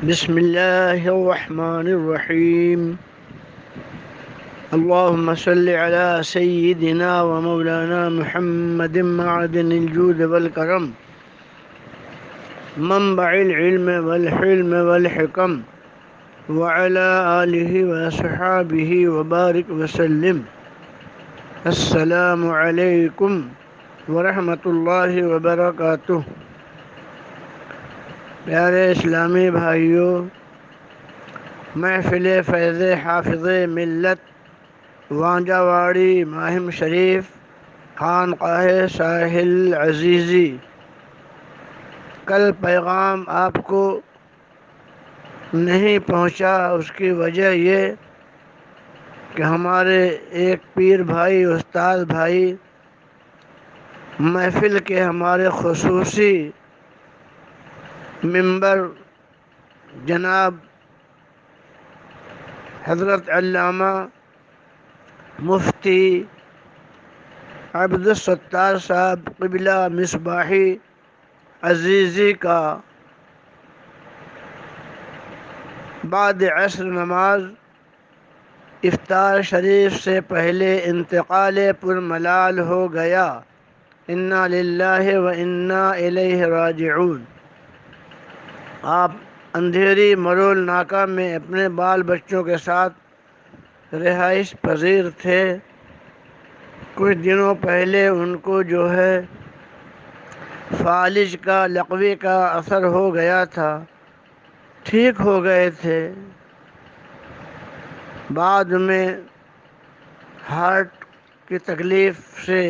بسم الله الرحمن الرحيم. اللهم صل على سيدنا ومولانا محمد معدن الجود والكرم، منبع العلم والحلم والحكم، وعلى آله وصحابه وبارك وسلم. السلام علیکم ورحمۃ اللہ وبرکاتہ. پیارے اسلامی بھائیوں، محفل فیض حافظ ملت وانجا واڑی ماہم شریف خانقاہ ساحل عزیزی، کل پیغام آپ کو نہیں پہنچا. اس کی وجہ یہ کہ ہمارے ایک پیر بھائی، استاد بھائی، محفل کے ہمارے خصوصی ممبر جناب حضرت علامہ مفتی عبدالستار صاحب قبلہ مصباحی عزیزی کا بعد عصر نماز افطار شریف سے پہلے انتقال پرملال ہو گیا. انا للہ و انا الیہ راجعون. آپ اندھیری مرول ناکہ میں اپنے بال بچوں کے ساتھ رہائش پذیر تھے. کچھ دنوں پہلے ان کو جو ہے فالج کا لقوی کا اثر ہو گیا تھا، ٹھیک ہو گئے تھے. بعد میں ہارٹ کی تکلیف سے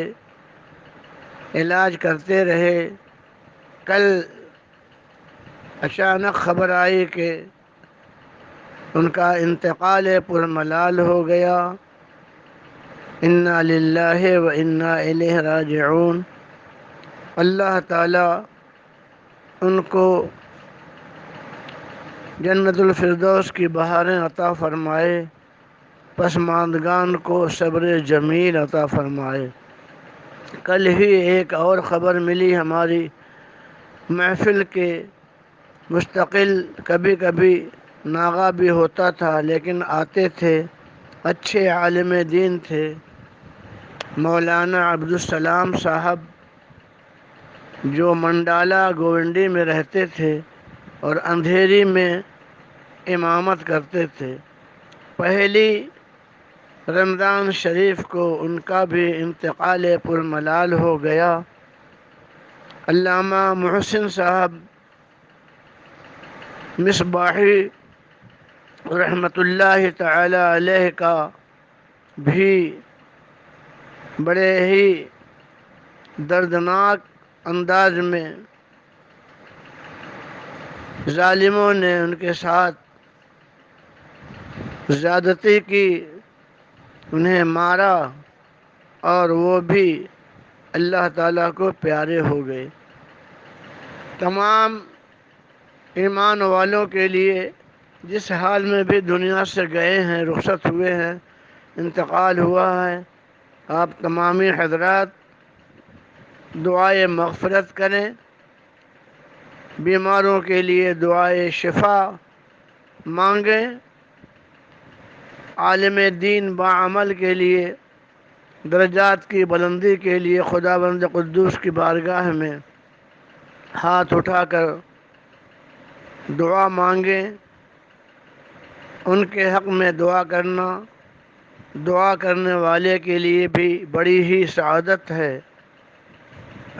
علاج کرتے رہے. کل اچانک خبر آئی کہ ان کا انتقال پرملال ہو گیا. انا للہ و انا الیہ راجعون. اللہ تعالی ان کو جنت الفردوس کی بہاریں عطا فرمائے، پسماندگان کو صبر جمیل عطا فرمائے. کل ہی ایک اور خبر ملی ہماری محفل کے مستقل کبھی کبھی ناغہ بھی ہوتا تھا، لیکن آتے تھے، اچھے عالم دین تھے. مولانا عبدالسلام صاحب جو منڈالہ گوونڈی میں رہتے تھے اور اندھیری میں امامت کرتے تھے. پہلی رمضان شریف کو ان کا بھی انتقال پرملال ہو گیا. علامہ محسن صاحب مصباحی رحمۃ اللہ تعالی علیہ کا بھی بڑے ہی دردناک انداز میں ظالموں نے ان کے ساتھ زیادتی کی، انہیں مارا، اور وہ بھی اللہ تعالیٰ کو پیارے ہو گئے. تمام ایمان والوں کے لیے جس حال میں بھی دنیا سے گئے ہیں، رخصت ہوئے ہیں، انتقال ہوا ہے، آپ تمامی حضرات دعائے مغفرت کریں، بیماروں کے لیے دعائے شفا مانگیں، عالم دین باعمل کے لیے درجات کی بلندی کے لیے خداوند قدوس کی بارگاہ میں ہاتھ اٹھا کر دعا مانگیں. ان کے حق میں دعا کرنا دعا کرنے والے کے لیے بھی بڑی ہی سعادت ہے.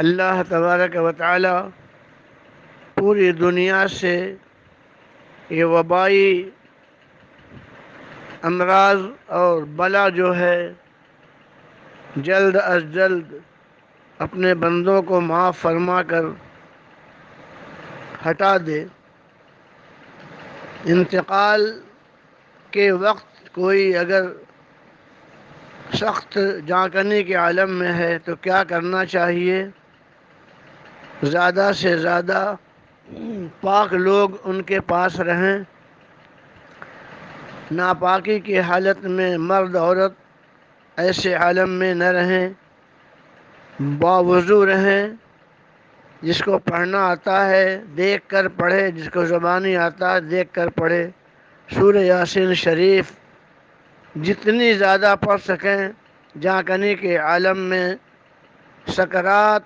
اللہ تبارک و تعالی پوری دنیا سے یہ وبائی امراض اور بلا جو ہے جلد از جلد اپنے بندوں کو معاف فرما کر ہٹا دے. انتقال کے وقت کوئی اگر سخت جانکنی کے عالم میں ہے تو کیا کرنا چاہیے؟ زیادہ سے زیادہ پاک لوگ ان کے پاس رہیں. ناپاکی کی حالت میں مرد عورت ایسے عالم میں نہ رہیں، باوضو رہیں، جس کو پڑھنا آتا ہے دیکھ کر پڑھے، جس کو زبانی آتا ہے دیکھ کر پڑھے۔ سورہ یاسین شریف جتنی زیادہ پڑھ سکیں، جاکنی کے عالم میں سکرات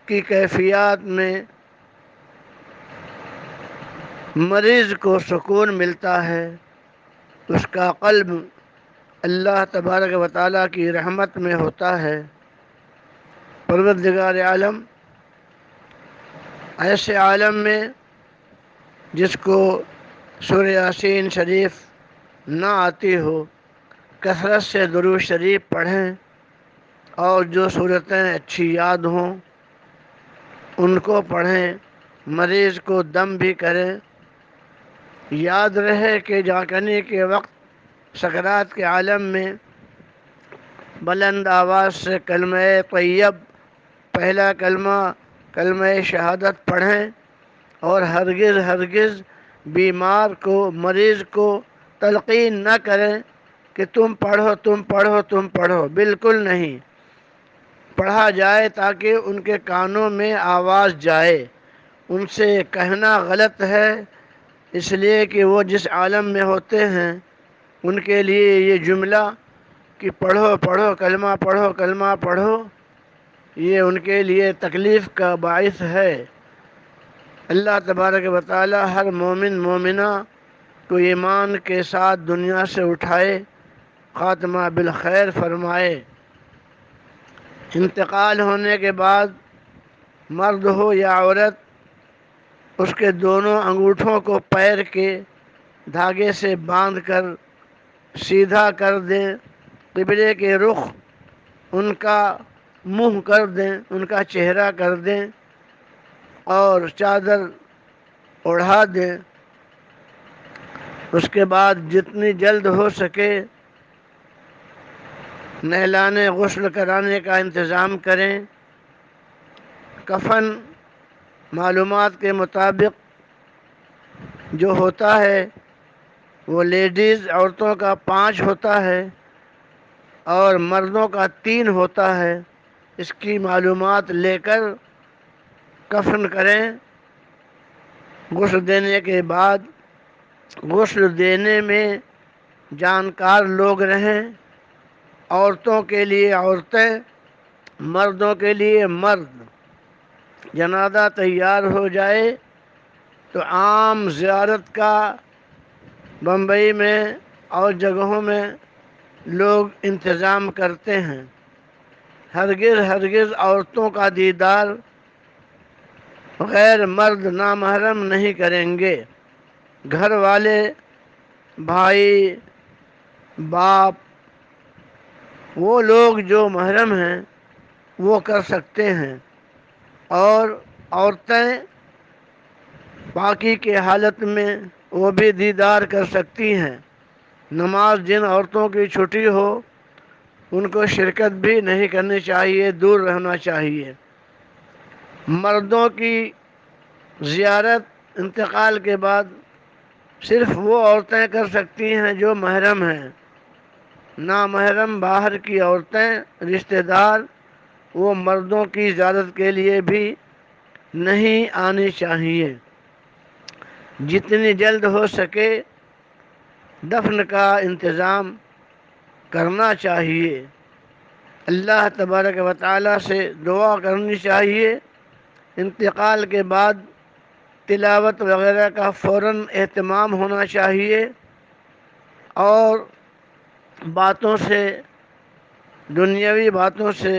کی کیفیات میں مریض کو سکون ملتا ہے، اس کا قلب اللہ تبارک و تعالیٰ کی رحمت میں ہوتا ہے۔ پروردگار عالم ایسے عالم میں جس کو سورہ یاسین شریف نہ آتی ہو، کثرت سے درود شریف پڑھیں، اور جو صورتیں اچھی یاد ہوں ان کو پڑھیں۔ مریض کو دم بھی کریں، یاد رہے کہ جاگنے کے وقت سکرات کے عالم میں بلند آواز سے کلمہ طیب، پہلا کلمہ کلمہ شہادت پڑھیں، اور ہرگز ہرگز بیمار کو، مریض کو تلقین نہ کریں کہ تم پڑھو تم پڑھو تم پڑھو، بالکل نہیں۔ پڑھا جائے تاکہ ان کے کانوں میں آواز جائے۔ ان سے کہنا غلط ہے، اس لیے کہ وہ جس عالم میں ہوتے ہیں ان کے لیے یہ جملہ کہ پڑھو پڑھو کلمہ پڑھو کلمہ پڑھو، یہ ان کے لیے تکلیف کا باعث ہے۔ اللہ تبارک و تعالی ہر مومن مومنہ کو ایمان کے ساتھ دنیا سے اٹھائے، خاتمہ بالخیر فرمائے۔ انتقال ہونے کے بعد مرد ہو یا عورت، اس کے دونوں انگوٹھوں کو پیر کے دھاگے سے باندھ کر سیدھا کر دیں، قبلے کے رخ ان کا منہ کر دیں، ان کا چہرہ کر دیں، اور چادر اڑھا دیں۔ اس کے بعد جتنی جلد ہو سکے نہلانے غسل کرانے کا انتظام کریں۔ کفن معلومات کے مطابق جو ہوتا ہے وہ لیڈیز عورتوں کا 5 ہوتا ہے اور مردوں کا 3 ہوتا ہے۔ اس کی معلومات لے کر کفن کریں۔ غسل دینے کے بعد غسل دینے میں جانکار لوگ رہیں، عورتوں کے لیے عورتیں، مردوں کے لیے مرد۔ جنازہ تیار ہو جائے تو عام زیارت کا بمبئی میں اور جگہوں میں لوگ انتظام کرتے ہیں۔ ہرگز ہرگز عورتوں کا دیدار غیر مرد نامحرم نہیں کریں گے۔ گھر والے، بھائی، باپ، وہ لوگ جو محرم ہیں وہ کر سکتے ہیں، اور عورتیں پاکی کے حالت میں وہ بھی دیدار کر سکتی ہیں۔ نماز جن عورتوں کی چھٹی ہو ان کو شرکت بھی نہیں کرنی چاہیے، دور رہنا چاہیے۔ مردوں کی زیارت انتقال کے بعد صرف وہ عورتیں کر سکتی ہیں جو محرم ہیں۔ نامحرم باہر کی عورتیں، رشتہ دار، وہ مردوں کی زیارت کے لیے بھی نہیں آنی چاہیے۔ جتنی جلد ہو سکے دفن کا انتظام کرنا چاہیے۔ اللہ تبارک و تعالی سے دعا کرنی چاہیے۔ انتقال کے بعد تلاوت وغیرہ کا فوراً اہتمام ہونا چاہیے، اور باتوں سے، دنیاوی باتوں سے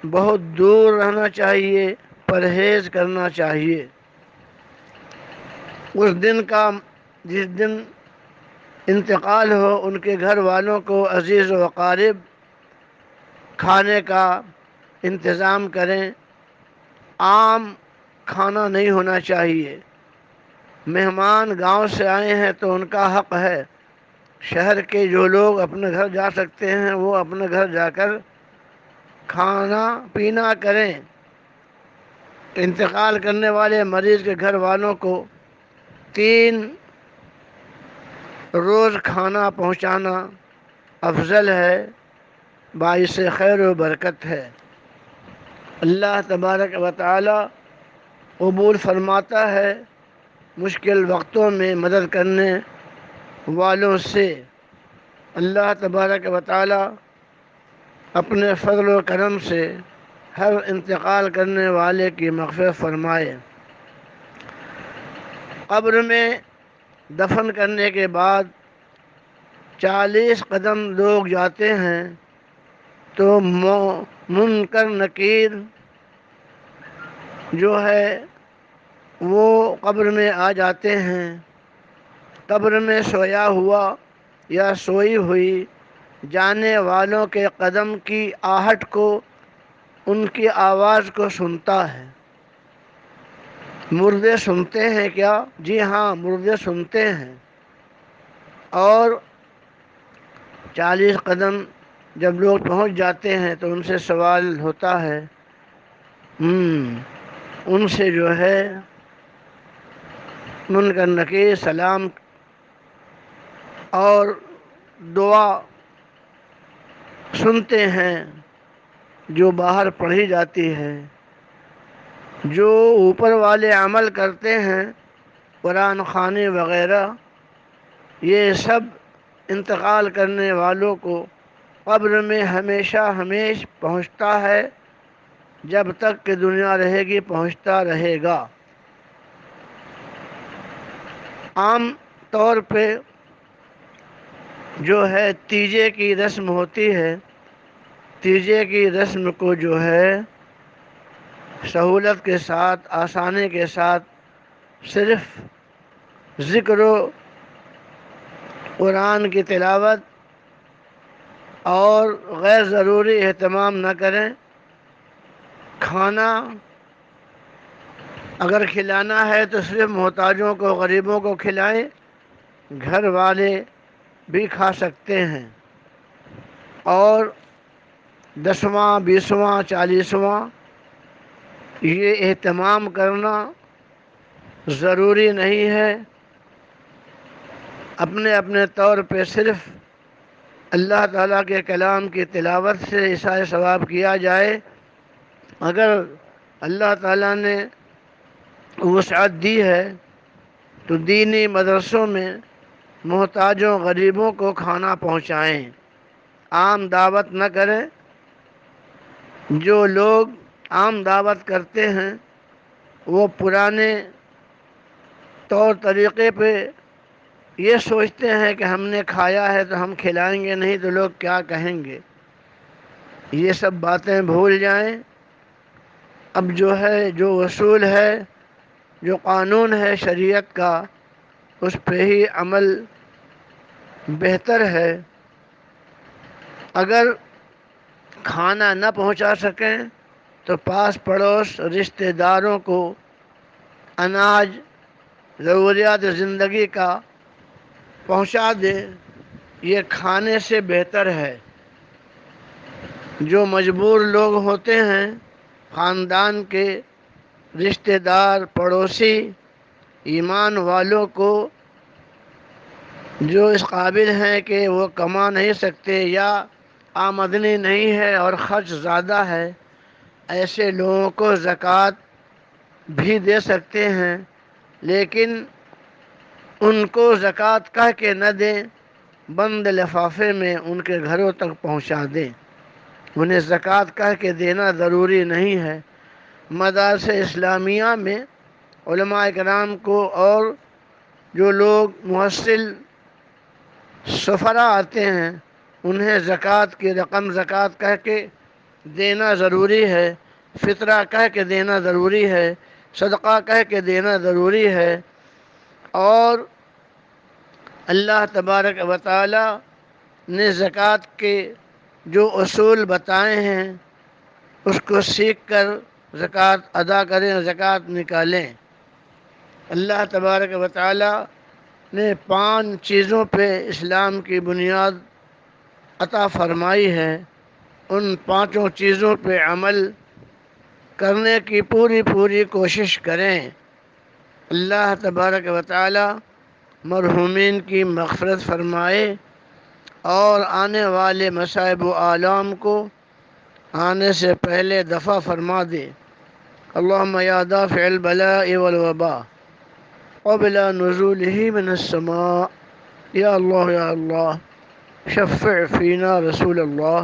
بہت دور رہنا چاہیے، پرہیز کرنا چاہیے۔ اس دن کا، جس دن انتقال ہو، ان کے گھر والوں کو، عزیز و اقارب، کھانے کا انتظام کریں۔ عام کھانا نہیں ہونا چاہیے۔ مہمان گاؤں سے آئے ہیں تو ان کا حق ہے، شہر کے جو لوگ اپنے گھر جا سکتے ہیں وہ اپنے گھر جا کر کھانا پینا کریں۔ انتقال کرنے والے مریض کے گھر والوں کو 3 روز کھانا پہنچانا افضل ہے، باعث خیر و برکت ہے۔ اللہ تبارک و تعالی قبول فرماتا ہے مشکل وقتوں میں مدد کرنے والوں سے۔ اللہ تبارک و تعالی اپنے فضل و کرم سے ہر انتقال کرنے والے کی مغفرت فرمائے۔ قبر میں دفن کرنے کے بعد 40 قدم لوگ جاتے ہیں تو منکر نکیر جو ہے وہ قبر میں آ جاتے ہیں۔ قبر میں سویا ہوا یا سوئی ہوئی جانے والوں کے قدم کی آہٹ کو، ان کی آواز کو سنتا ہے۔ مردے سنتے ہیں کیا؟ جی ہاں، مردے سنتے ہیں۔ اور 40 قدم جب لوگ پہنچ جاتے ہیں تو ان سے سوال ہوتا ہے، ان سے جو ہے منکر نکیر سلام اور دعا سنتے ہیں جو باہر پڑھی جاتی ہے۔ جو اوپر والے عمل کرتے ہیں قرآن خوانی وغیرہ، یہ سب انتقال کرنے والوں کو قبر میں ہمیشہ پہنچتا ہے، جب تک کہ دنیا رہے گی پہنچتا رہے گا۔ عام طور پہ جو ہے تیجے کی رسم ہوتی ہے، تیجے کی رسم کو جو ہے سہولت کے ساتھ، آسانی کے ساتھ صرف ذکر و قرآن کی تلاوت اور غیر ضروری اہتمام نہ کریں۔ کھانا اگر کھلانا ہے تو صرف محتاجوں کو، غریبوں کو کھلائیں، گھر والے بھی کھا سکتے ہیں۔ اور 10واں 20واں 40واں یہ اہتمام کرنا ضروری نہیں ہے۔ اپنے اپنے طور پہ صرف اللہ تعالیٰ کے کلام کی تلاوت سے احصائے ثواب کیا جائے۔ اگر اللہ تعالیٰ نے وسعت دی ہے تو دینی مدرسوں میں محتاجوں غریبوں کو کھانا پہنچائیں، عام دعوت نہ کریں۔ جو لوگ عام دعوت کرتے ہیں وہ پرانے طور طریقے پہ یہ سوچتے ہیں کہ ہم نے کھایا ہے تو ہم کھلائیں گے نہیں تو لوگ کیا کہیں گے۔ یہ سب باتیں بھول جائیں۔ اب جو ہے، جو اصول ہے، جو قانون ہے شریعت کا، اس پہ ہی عمل بہتر ہے۔ اگر کھانا نہ پہنچا سکیں تو پاس پڑوس رشتہ داروں کو اناج، ضروریات زندگی کا پہنچا دیں، یہ کھانے سے بہتر ہے۔ جو مجبور لوگ ہوتے ہیں، خاندان کے رشتہ دار، پڑوسی، ایمان والوں کو جو اس قابل ہیں کہ وہ کما نہیں سکتے یا آمدنی نہیں ہے اور خرچ زیادہ ہے، ایسے لوگوں کو زکوٰۃ بھی دے سکتے ہیں، لیکن ان کو زکوٰۃ کہہ کے نہ دیں، بند لفافے میں ان کے گھروں تک پہنچا دیں۔ انہیں زکوٰۃ کہہ کے دینا ضروری نہیں ہے۔ مدارس اسلامیہ میں علماء کرام کو اور جو لوگ محصل سفراء آتے ہیں انہیں زکوٰۃ کی رقم زکوٰۃ کہہ کے دینا ضروری ہے، فطرہ کہہ کے دینا ضروری ہے، صدقہ کہہ کے دینا ضروری ہے۔ اور اللہ تبارک و تعالی نے زکوٰۃ کے جو اصول بتائے ہیں اس کو سیکھ کر زکوٰۃ ادا کریں، زکوٰۃ نکالیں۔ اللہ تبارک و تعالی نے 5 چیزوں پہ اسلام کی بنیاد عطا فرمائی ہے۔ ان 5 چیزوں پہ عمل کرنے کی پوری کوشش کریں۔ اللہ تبارک و تعالی مرحومین کی مغفرت فرمائے اور آنے والے مصائب و آلام کو آنے سے پہلے دفع فرما دے۔ اللہم یا دافع البلاء والوباء قبل نزوله من السماء، یا اللہ شفع فینا رسول اللہ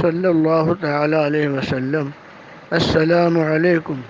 صلی اللہ تعالی علیہ وسلم۔ السلام علیکم۔